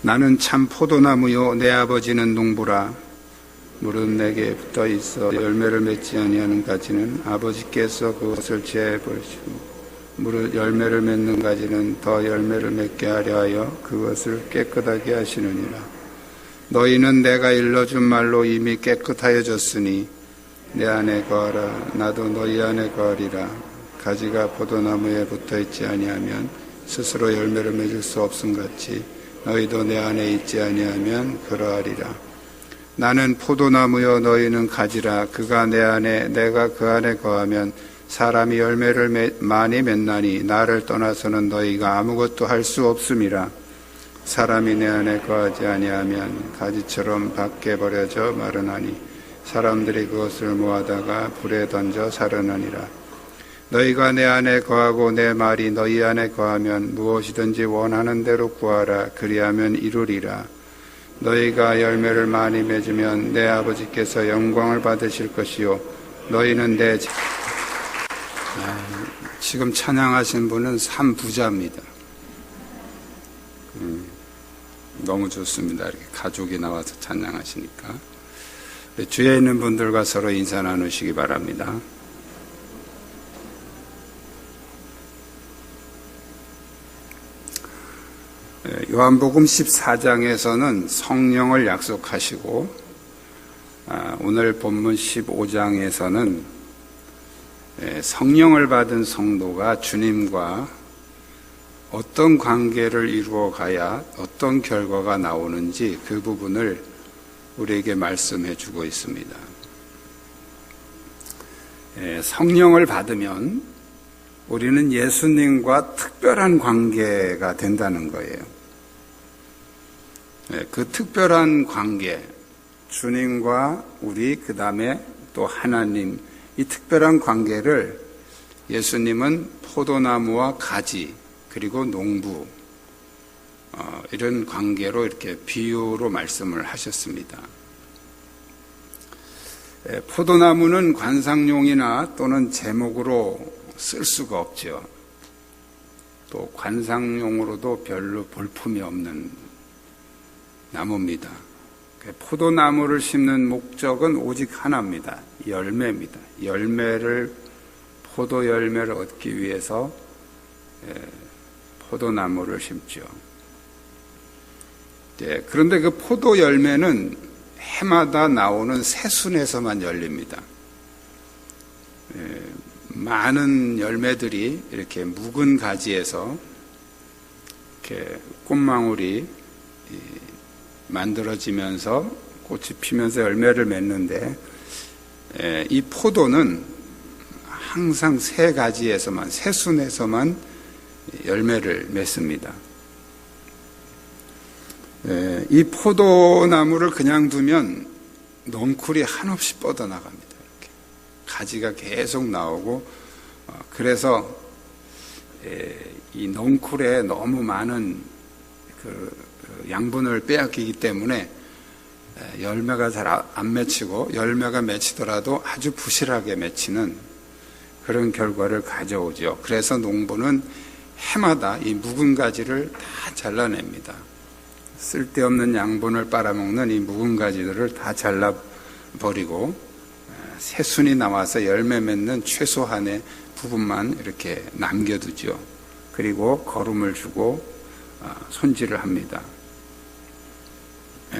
나는 참 포도나무요 내 아버지는 농부라. 무릇 내게 붙어 있어 열매를 맺지 아니하는 가지는 아버지께서 그것을 제버리시고 무릇 열매를 맺는 가지는 더 열매를 맺게 하려 하여 그것을 깨끗하게 하시느니라. 너희는 내가 일러준 말로 이미 깨끗하여졌으니 내 안에 거하라. 나도 너희 안에 거하리라. 가지가 포도나무에 붙어 있지 아니하면 스스로 열매를 맺을 수 없음같이 너희도 내 안에 있지 아니하면 그러하리라. 나는 포도나무여 너희는 가지라. 그가 내 안에 내가 그 안에 거하면 사람이 열매를 많이 맺나니 나를 떠나서는 너희가 아무것도 할 수 없음이라. 사람이 내 안에 거하지 아니하면 가지처럼 밖에 버려져 마르나니 사람들이 그것을 모아다가 불에 던져 사르느니라. 너희가 내 안에 거하고 내 말이 너희 안에 거하면 무엇이든지 원하는 대로 구하라. 그리하면 이루리라. 너희가 열매를 많이 맺으면 내 아버지께서 영광을 받으실 것이요 너희는 내 지금 찬양하신 분은 삼부자입니다. 너무 좋습니다. 이렇게 가족이 나와서 찬양하시니까. 주위에 있는 분들과 서로 인사 나누시기 바랍니다. 요한복음 14장에서는 성령을 약속하시고 오늘 본문 15장에서는 성령을 받은 성도가 주님과 어떤 관계를 이루어 가야 어떤 결과가 나오는지 그 부분을 우리에게 말씀해 주고 있습니다. 성령을 받으면 우리는 예수님과 특별한 관계가 된다는 거예요. 그 특별한 관계, 주님과 우리, 그 다음에 또 하나님, 이 특별한 관계를 예수님은 포도나무와 가지, 그리고 농부, 이런 관계로 이렇게 비유로 말씀을 하셨습니다. 포도나무는 관상용이나 또는 제목으로 쓸 수가 없죠. 또 관상용으로도 별로 볼품이 없는 나무입니다. 포도나무를 심는 목적은 오직 하나입니다. 열매입니다. 포도 열매를 얻기 위해서 포도나무를 심죠. 그런데 그 포도 열매는 해마다 나오는 새순에서만 열립니다. 많은 열매들이 이렇게 묵은 가지에서 이렇게 꽃망울이 만들어지면서 꽃이 피면서 열매를 맺는데 이 포도는 항상 새 가지에서만, 새순에서만 열매를 맺습니다. 이 포도나무를 그냥 두면 넝쿨이 한없이 뻗어나갑니다. 이렇게 가지가 계속 나오고 그래서 이 넝쿨에 너무 많은 그 양분을 빼앗기기 때문에 열매가 잘 안 맺히고 열매가 맺히더라도 아주 부실하게 맺히는 그런 결과를 가져오죠. 그래서 농부는 해마다 이 묵은 가지를 다 잘라냅니다. 쓸데없는 양분을 빨아먹는 이 묵은 가지들을 다 잘라버리고 새순이 나와서 열매 맺는 최소한의 부분만 이렇게 남겨두죠. 그리고 거름을 주고 손질을 합니다.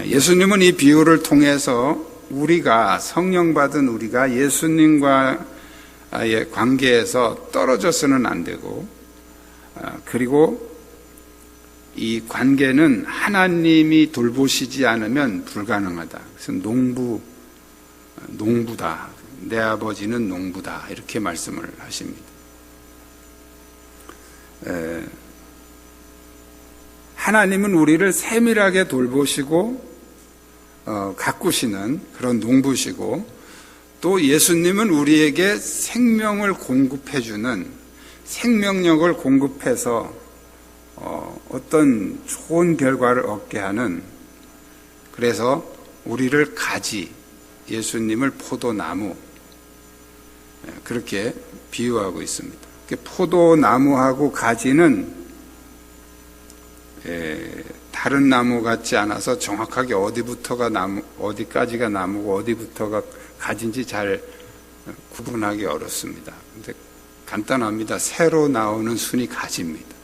예수님은 이 비유를 통해서 우리가 성령 받은 우리가 예수님과의 관계에서 떨어져서는 안 되고 그리고 이 관계는 하나님이 돌보시지 않으면 불가능하다. 그래서 농부다. 내 아버지는 농부다. 이렇게 말씀을 하십니다. 하나님은 우리를 세밀하게 돌보시고 가꾸시는 그런 농부시고 또 예수님은 우리에게 생명을 공급해주는 생명력을 공급해서 어떤 좋은 결과를 얻게 하는 그래서 우리를 가지 예수님을 포도나무 그렇게 비유하고 있습니다. 포도나무하고 가지는 다 다른 나무 같지 않아서 정확하게 어디부터가 나무, 어디까지가 나무고 어디부터가 가지인지 잘 구분하기 어렵습니다. 근데 간단합니다. 새로 나오는 순이 가지입니다.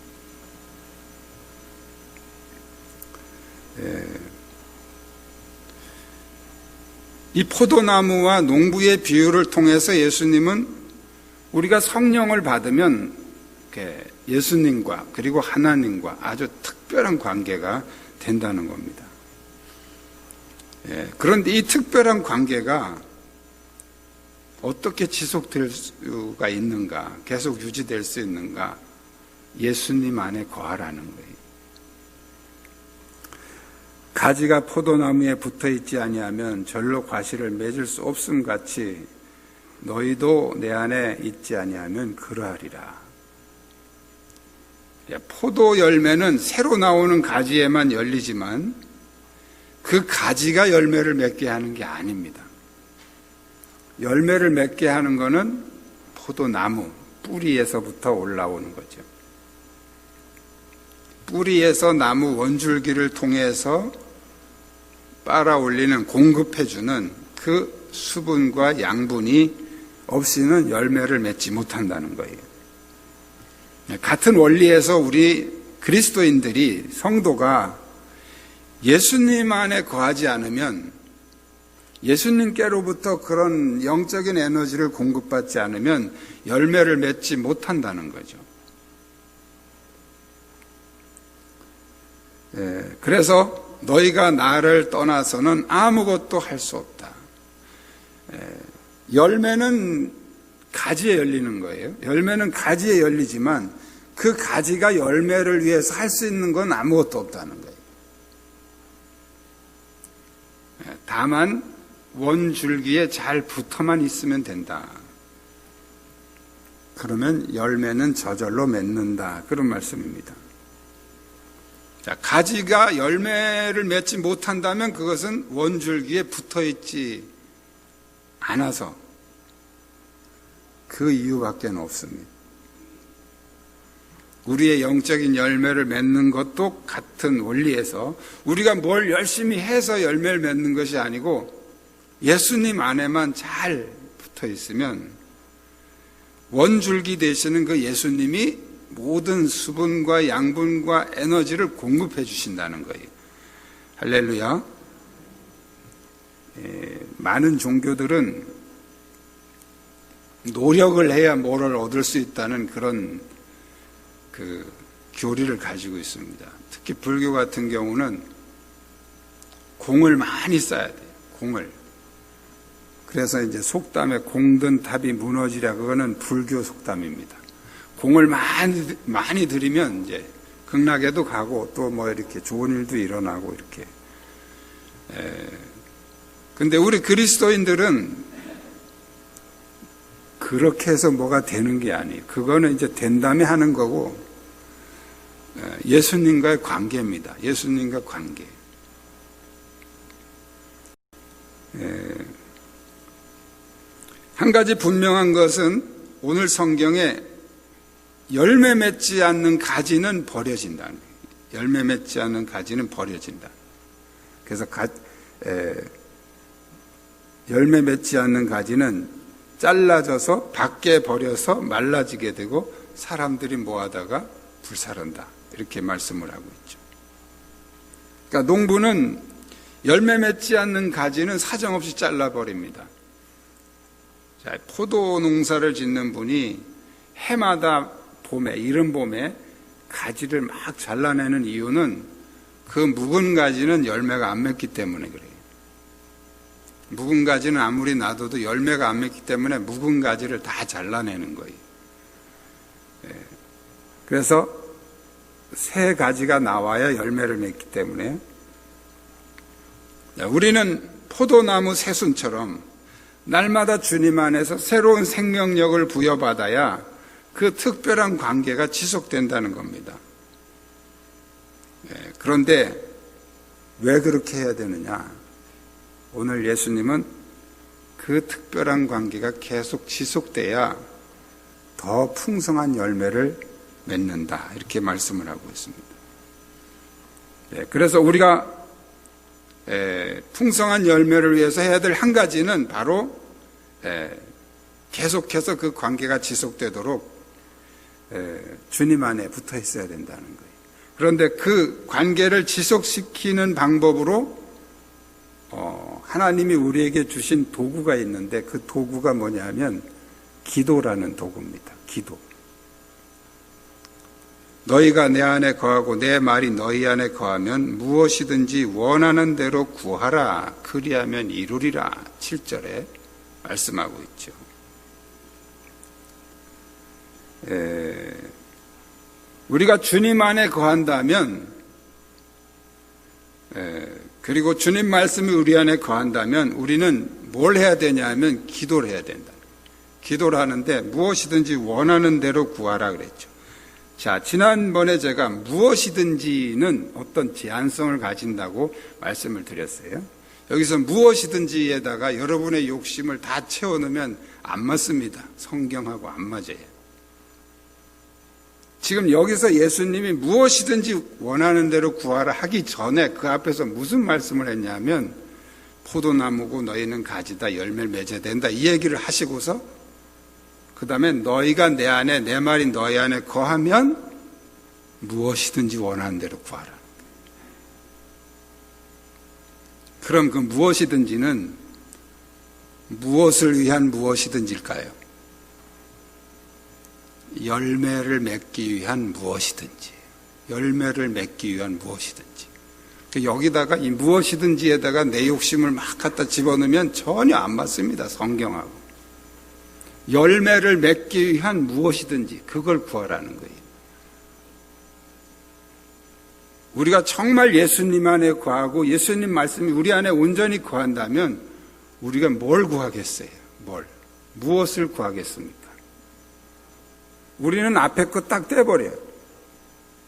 이 포도나무와 농부의 비유를 통해서 예수님은 우리가 성령을 받으면 예수님과 그리고 하나님과 아주 특별한 관계가 된다는 겁니다. 그런데 이 특별한 관계가 어떻게 지속될 수가 있는가, 계속 유지될 수 있는가? 예수님 안에 거하라는 거예요. 가지가 포도나무에 붙어 있지 아니하면 절로 과실을 맺을 수 없음 같이 너희도 내 안에 있지 아니하면 그러하리라. 포도 열매는 새로 나오는 가지에만 열리지만 그 가지가 열매를 맺게 하는 게 아닙니다. 열매를 맺게 하는 것은 포도나무 뿌리에서부터 올라오는 거죠. 뿌리에서 나무 원줄기를 통해서 빨아올리는 공급해주는 그 수분과 양분이 없이는 열매를 맺지 못한다는 거예요. 같은 원리에서 우리 그리스도인들이, 성도가 예수님 안에 거하지 않으면, 예수님께로부터 그런 영적인 에너지를 공급받지 않으면 열매를 맺지 못한다는 거죠. 그래서 너희가 나를 떠나서는 아무것도 할 수 없다. 열매는 가지에 열리는 거예요. 열매는 가지에 열리지만 그 가지가 열매를 위해서 할 수 있는 건 아무것도 없다는 거예요. 다만 원줄기에 잘 붙어만 있으면 된다. 그러면 열매는 저절로 맺는다. 그런 말씀입니다. 자, 가지가 열매를 맺지 못한다면 그것은 원줄기에 붙어 있지 않아서 그 이유밖에 없습니다. 우리의 영적인 열매를 맺는 것도 같은 원리에서 우리가 뭘 열심히 해서 열매를 맺는 것이 아니고 예수님 안에만 잘 붙어 있으면 원줄기 되시는 그 예수님이 모든 수분과 양분과 에너지를 공급해 주신다는 거예요. 할렐루야. 많은 종교들은 노력을 해야 뭐를 얻을 수 있다는 그런 교리를 가지고 있습니다. 특히 불교 같은 경우는 공을 많이 쌓아야 돼요. 공을. 그래서 이제 속담에 공든 탑이 무너지랴, 그거는 불교 속담입니다. 공을 많이 들이면 이제 극락에도 가고 또 뭐 이렇게 좋은 일도 일어나고 이렇게. 근데 우리 그리스도인들은 그렇게 해서 뭐가 되는 게 아니에요. 그거는 이제 된다며 하는 거고, 예수님과의 관계입니다. 예수님과 관계. 한 가지 분명한 것은 오늘 성경에 열매 맺지 않는 가지는 버려진다는 거예요. 열매 맺지 않는 가지는 버려진다. 그래서 열매 맺지 않는 가지는 잘라져서 밖에 버려서 말라지게 되고 사람들이 모아다가 불사른다. 이렇게 말씀을 하고 있죠. 그러니까 농부는 열매 맺지 않는 가지는 사정없이 잘라버립니다. 자, 포도 농사를 짓는 분이 해마다 봄에, 이른 봄에 가지를 막 잘라내는 이유는 그 묵은 가지는 열매가 안 맺기 때문에 그래요. 묵은 가지는 아무리 놔둬도 열매가 안 맺기 때문에 묵은 가지를 다 잘라내는 거예요. 그래서 새 가지가 나와야 열매를 맺기 때문에 우리는 포도나무 새순처럼 날마다 주님 안에서 새로운 생명력을 부여받아야 그 특별한 관계가 지속된다는 겁니다. 그런데 왜 그렇게 해야 되느냐? 오늘 예수님은 그 특별한 관계가 계속 지속돼야 더 풍성한 열매를 맺는다. 이렇게 말씀을 하고 있습니다. 그래서 우리가 풍성한 열매를 위해서 해야 될 한 가지는 바로 계속해서 그 관계가 지속되도록 주님 안에 붙어 있어야 된다는 거예요. 그런데 그 관계를 지속시키는 방법으로 하나님이 우리에게 주신 도구가 있는데 그 도구가 뭐냐면 기도라는 도구입니다. 기도. 너희가 내 안에 거하고 내 말이 너희 안에 거하면 무엇이든지 원하는 대로 구하라. 그리하면 이루리라. 7절에 말씀하고 있죠. 우리가 주님 안에 거한다면, 그리고 주님 말씀이 우리 안에 거한다면 우리는 뭘 해야 되냐 하면 기도를 해야 된다. 기도를 하는데 무엇이든지 원하는 대로 구하라 그랬죠. 자, 지난번에 제가 무엇이든지는 어떤 제한성을 가진다고 말씀을 드렸어요. 여기서 무엇이든지에다가 여러분의 욕심을 다 채워넣으면 안 맞습니다. 성경하고 안 맞아요. 지금 여기서 예수님이 무엇이든지 원하는 대로 구하라 하기 전에 그 앞에서 무슨 말씀을 했냐면 포도나무고 너희는 가지다 열매를 맺어야 된다 이 얘기를 하시고서 그 다음에 너희가 내 안에 내 말이 너희 안에 거하면 무엇이든지 원하는 대로 구하라. 그럼 그 무엇이든지는 무엇을 위한 무엇이든지일까요? 열매를 맺기 위한 무엇이든지, 열매를 맺기 위한 무엇이든지. 여기다가 이 무엇이든지에다가 내 욕심을 막 갖다 집어넣으면 전혀 안 맞습니다. 성경하고. 열매를 맺기 위한 무엇이든지 그걸 구하라는 거예요. 우리가 정말 예수님 안에 구하고 예수님 말씀이 우리 안에 온전히 구한다면 우리가 뭘 구하겠어요? 무엇을 구하겠습니까? 우리는 앞에 거 딱 떼버려요.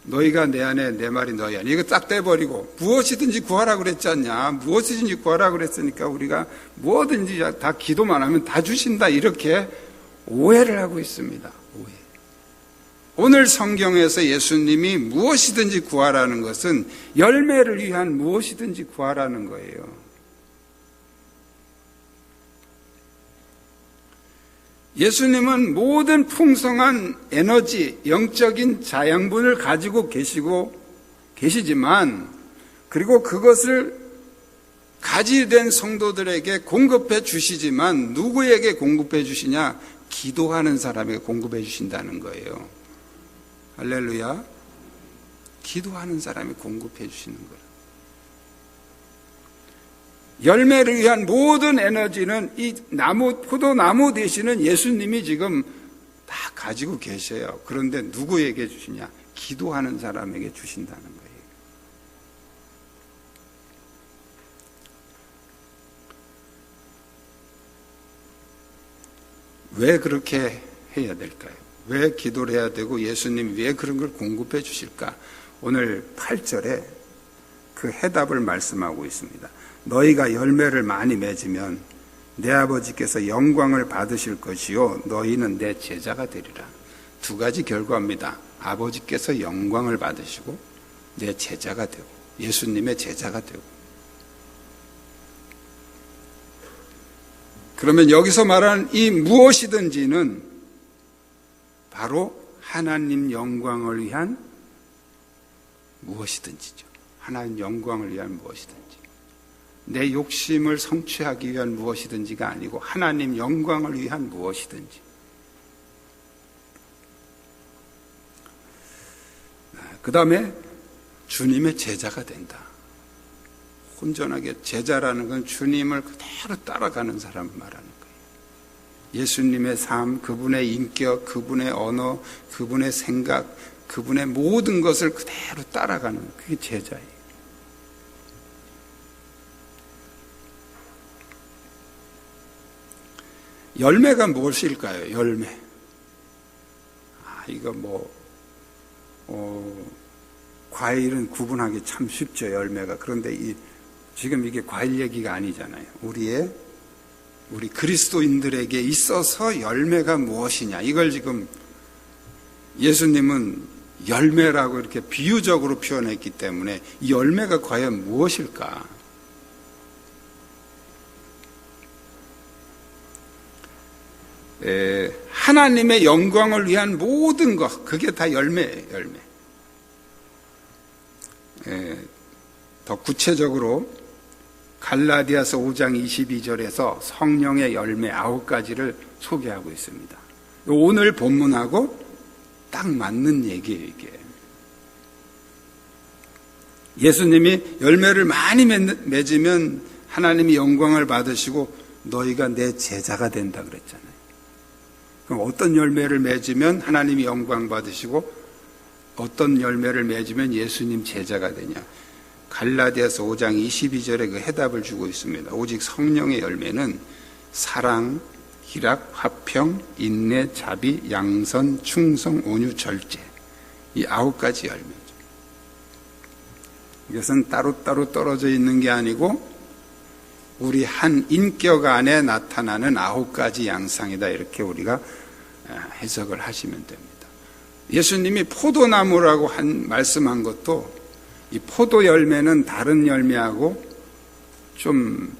너희가 내 안에 내 말이 너희 안에 이거 딱 떼버리고 무엇이든지 구하라 그랬지 않냐. 무엇이든지 구하라 그랬으니까 우리가 뭐든지 다 기도만 하면 다 주신다 이렇게 오해를 하고 있습니다. 오해. 오늘 성경에서 예수님이 무엇이든지 구하라는 것은 열매를 위한 무엇이든지 구하라는 거예요. 예수님은 모든 풍성한 에너지, 영적인 자양분을 가지고 계시지만 그리고 그것을 가지된 성도들에게 공급해 주시지만 누구에게 공급해 주시냐? 기도하는 사람에게 공급해 주신다는 거예요. 할렐루야. 기도하는 사람이 공급해 주시는 거예요. 열매를 위한 모든 에너지는 이 포도나무 되시는 예수님이 지금 다 가지고 계셔요. 그런데 누구에게 주시냐? 기도하는 사람에게 주신다는 거예요. 왜 그렇게 해야 될까요? 왜 기도를 해야 되고 예수님이 왜 그런 걸 공급해 주실까? 오늘 8절에 그 해답을 말씀하고 있습니다. 너희가 열매를 많이 맺으면 내 아버지께서 영광을 받으실 것이요 너희는 내 제자가 되리라. 두 가지 결과입니다. 아버지께서 영광을 받으시고 내 제자가 되고 예수님의 제자가 되고. 그러면 여기서 말하는 이 무엇이든지는 바로 하나님 영광을 위한 무엇이든지죠. 하나님 영광을 위한 무엇이든지. 내 욕심을 성취하기 위한 무엇이든지가 아니고 하나님 영광을 위한 무엇이든지. 그 다음에 주님의 제자가 된다. 온전하게 제자라는 건 주님을 그대로 따라가는 사람을 말하는 거예요. 예수님의 삶, 그분의 인격, 그분의 언어, 그분의 생각, 그분의 모든 것을 그대로 따라가는 그게 제자예요. 열매가 무엇일까요? 열매. 이거 과일은 구분하기 참 쉽죠, 열매가. 그런데 지금 이게 과일 얘기가 아니잖아요. 우리 그리스도인들에게 있어서 열매가 무엇이냐. 이걸 지금 예수님은 열매라고 이렇게 비유적으로 표현했기 때문에 이 열매가 과연 무엇일까? 하나님의 영광을 위한 모든 것, 그게 다 열매예요, 열매. 더 구체적으로 갈라디아서 5장 22절에서 성령의 열매 9가지를 소개하고 있습니다. 오늘 본문하고 딱 맞는 얘기예요, 이게. 예수님이 열매를 많이 맺으면 하나님이 영광을 받으시고 너희가 내 제자가 된다 그랬잖아요. 그럼 어떤 열매를 맺으면 하나님이 영광 받으시고 어떤 열매를 맺으면 예수님 제자가 되냐? 갈라디아서 5장 22절에 그 해답을 주고 있습니다. 오직 성령의 열매는 사랑, 희락, 화평, 인내, 자비, 양선, 충성, 온유, 절제. 이 9가지 열매죠. 이것은 따로따로 떨어져 있는 게 아니고 우리 한 인격 안에 나타나는 9가지 양상이다. 이렇게 우리가 해석을 하시면 됩니다. 예수님이 포도나무라고 말씀한 것도 이 포도 열매는 다른 열매하고 좀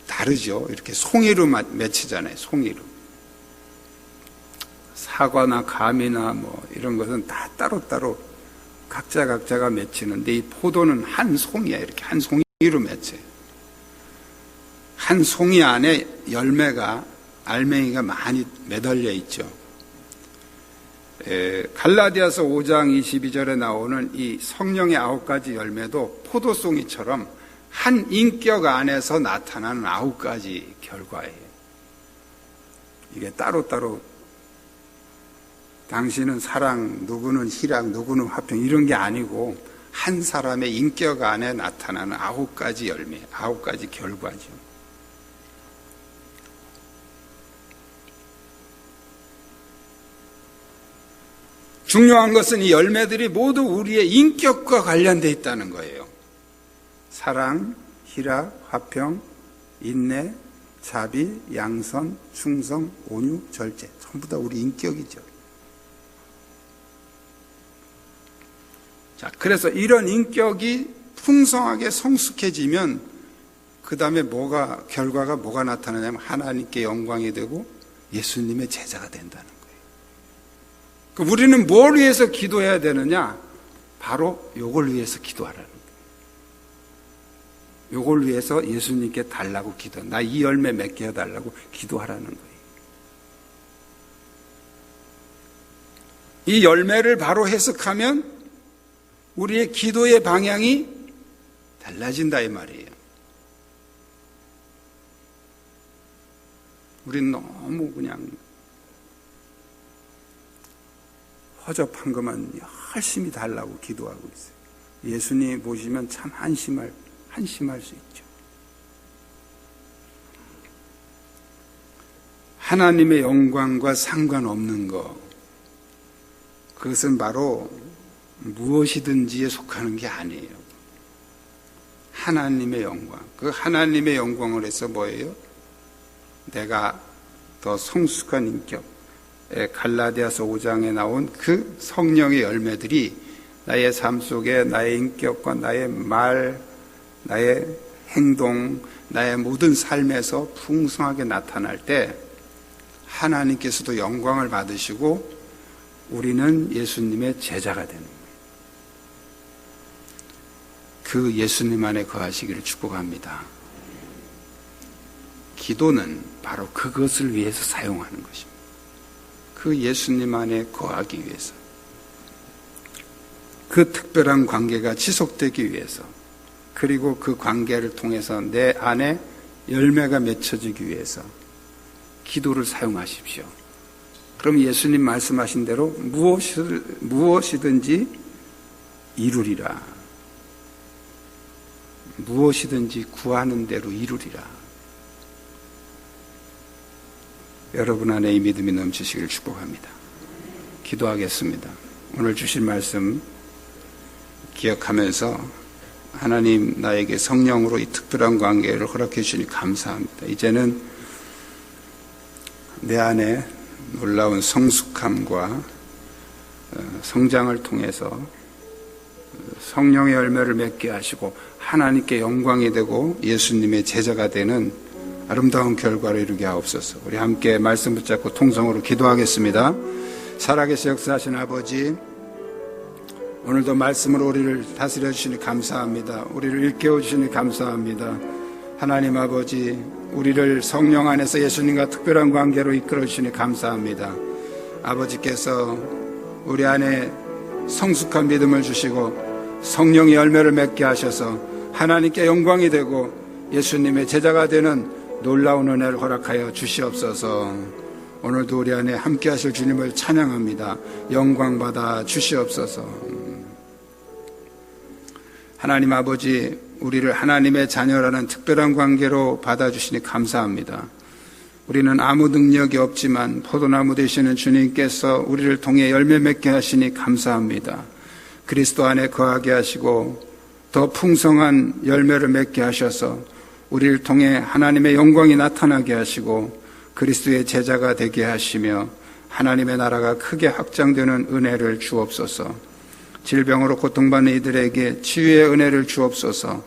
다르죠. 이렇게 송이로 맺히잖아요. 송이로. 사과나 감이나 뭐 이런 것은 다 따로따로 각자가 맺히는데 이 포도는 한 송이야. 이렇게 한 송이로 맺혀요. 한 송이 안에 열매가, 알맹이가 많이 매달려 있죠. 갈라디아서 5장 22절에 나오는 이 성령의 9가지 열매도 포도송이처럼 한 인격 안에서 나타나는 9가지 결과예요. 이게 따로따로 당신은 사랑, 누구는 희락, 누구는 화평 이런 게 아니고 한 사람의 인격 안에 나타나는 9가지 열매, 9가지 결과죠. 중요한 것은 이 열매들이 모두 우리의 인격과 관련되어 있다는 거예요. 사랑, 희락, 화평, 인내, 자비, 양선, 충성, 온유, 절제. 전부 다 우리 인격이죠. 자, 그래서 이런 인격이 풍성하게 성숙해지면 그 다음에 결과가 뭐가 나타나냐면 하나님께 영광이 되고 예수님의 제자가 된다는 거예요. 우리는 뭘 위해서 기도해야 되느냐? 바로 요걸 위해서 기도하라는 거예요. 요걸 위해서 예수님께 달라고 기도. 나 이 열매 맺게 해달라고 기도하라는 거예요. 이 열매를 바로 해석하면 우리의 기도의 방향이 달라진다 이 말이에요. 우리는 너무 그냥 허접한 것만 열심히 달라고 기도하고 있어요. 예수님 보시면 참 한심할 수 있죠. 하나님의 영광과 상관없는 것, 그것은 바로 무엇이든지에 속하는 게 아니에요. 하나님의 영광, 그 하나님의 영광을 해서 뭐예요? 내가 더 성숙한 인격, 갈라디아서 5장에 나온 그 성령의 열매들이 나의 삶 속에 나의 인격과 나의 말, 나의 행동, 나의 모든 삶에서 풍성하게 나타날 때 하나님께서도 영광을 받으시고 우리는 예수님의 제자가 되는 거예요. 그 예수님 안에 거하시기를 축복합니다. 기도는 바로 그것을 위해서 사용하는 것입니다. 그 예수님 안에 거하기 위해서, 그 특별한 관계가 지속되기 위해서, 그리고 그 관계를 통해서 내 안에 열매가 맺혀지기 위해서 기도를 사용하십시오. 그럼 예수님 말씀하신 대로 무엇이든지 이루리라. 무엇이든지 구하는 대로 이루리라. 여러분 안에 이 믿음이 넘치시기를 축복합니다. 기도하겠습니다. 오늘 주신 말씀 기억하면서 하나님 나에게 성령으로 이 특별한 관계를 허락해 주시니 감사합니다. 이제는 내 안에 놀라운 성숙함과 성장을 통해서 성령의 열매를 맺게 하시고 하나님께 영광이 되고 예수님의 제자가 되는 아름다운 결과를 이루게 하옵소서. 우리 함께 말씀 붙잡고 통성으로 기도하겠습니다. 살아계신 역사하신 아버지, 오늘도 말씀으로 우리를 다스려 주시니 감사합니다. 우리를 일깨워 주시니 감사합니다. 하나님 아버지, 우리를 성령 안에서 예수님과 특별한 관계로 이끌어 주시니 감사합니다. 아버지께서 우리 안에 성숙한 믿음을 주시고 성령의 열매를 맺게 하셔서 하나님께 영광이 되고 예수님의 제자가 되는 놀라운 은혜를 허락하여 주시옵소서. 오늘도 우리 안에 함께 하실 주님을 찬양합니다. 영광받아 주시옵소서. 하나님 아버지, 우리를 하나님의 자녀라는 특별한 관계로 받아주시니 감사합니다. 우리는 아무 능력이 없지만 포도나무 되시는 주님께서 우리를 통해 열매 맺게 하시니 감사합니다. 그리스도 안에 거하게 하시고 더 풍성한 열매를 맺게 하셔서 우리를 통해 하나님의 영광이 나타나게 하시고 그리스도의 제자가 되게 하시며 하나님의 나라가 크게 확장되는 은혜를 주옵소서. 질병으로 고통받는 이들에게 치유의 은혜를 주옵소서.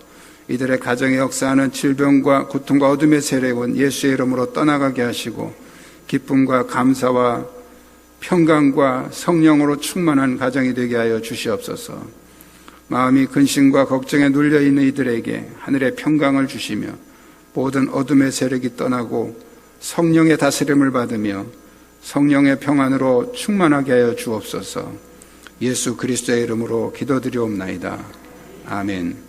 이들의 가정에 역사하는 질병과 고통과 어둠의 세력은 예수의 이름으로 떠나가게 하시고 기쁨과 감사와 평강과 성령으로 충만한 가정이 되게 하여 주시옵소서. 마음이 근심과 걱정에 눌려있는 이들에게 하늘의 평강을 주시며 모든 어둠의 세력이 떠나고 성령의 다스림을 받으며 성령의 평안으로 충만하게 하여 주옵소서. 예수 그리스도의 이름으로 기도드리옵나이다. 아멘.